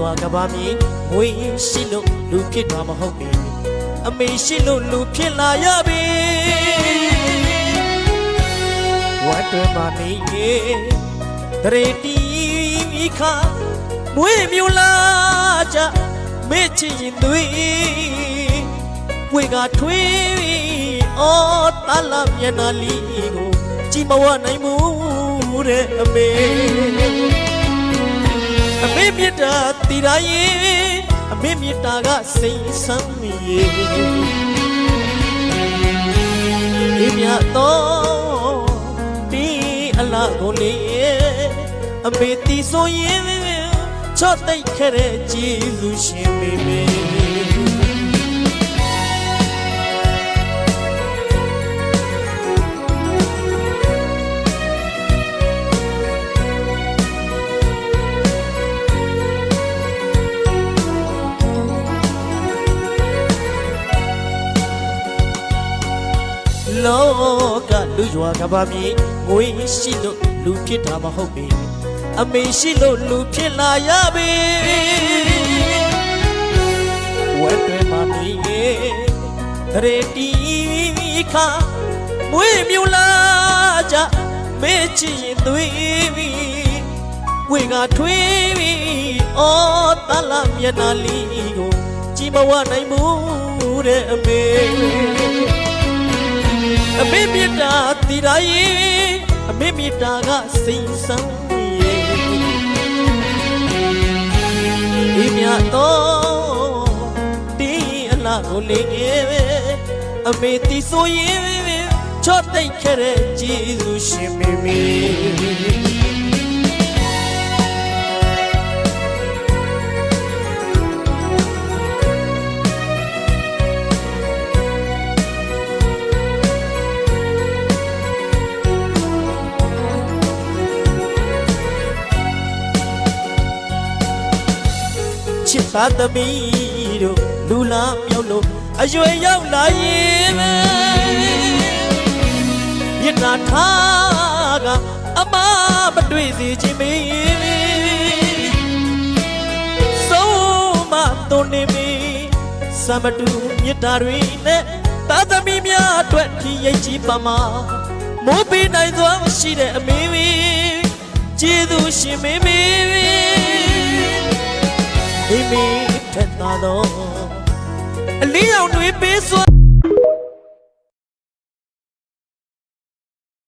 စွာကဘာမြေငွေရှိလို့လူဖြစ်မှာမဟုတ်ပေအမေရှိလို့လူဖြစ်လာရပြီဝတ်တွေမနေတရေတီမိခမွေးမြူလာကြမေ့ချင်ရင်သွေးဝေကထွေးအော်တလာမျက်နှာလီကိုကြည်မဝနိုင်ဘူးတဲ့အမေမြတ်တာတီရာရဲ့အမေမြတ်တာကစိတ်ဆမ်းရဲ့ဒီမြတ်တော့ဒီအလားကိုလေအမေတီဆိုရင်ချော့တိတ်ခဲ့တဲ့ဂျေဇုရှင်မေမေလောကလူရွာကဘာမြေငွေရှိလို့လူဖြစ်တာမဟုတ်ပေအမေရှိလို့လူဖြစ်လာရပြီဝတ်တွေမမီရေတီခါမွေးမြူလာကြမေ့ချင်သွေးပြီးဝေကထွေးပြီးအော်တလာမျက်နှာလီကိုကြည်မဝနိုင်ဘူးတဲ့အမေအမေမြတ်တာတီရာရဲ့အမေမြတ်တာကစိတ်ဆမ်းရဲ့ဒီမြတ်တော့ဒီအလားကိုလေအမေတီဆိုရင်ချော့တိတ်ခဲ့တဲ့ဂျေဇုရှင်မေမေချစ်သားသမီးတို့လူလာမြောက်လို့အရွယ်ရောက်လာရင်မြတ်နာထားကအမမတွေ့စေချင်မေဆုံးမသွန်နေမေစမတူမြတ်တာတွေနဲ့သားသမီးများအတွက်ဒီရိတ်ကြီးပါမှာမိုးပေးနိုင်စွာရှိတဲ့အမေဝေကျေးဇူးရှင်မေမေမိမိထက်သာသောအလင်းရောင်တွေပေးစွာ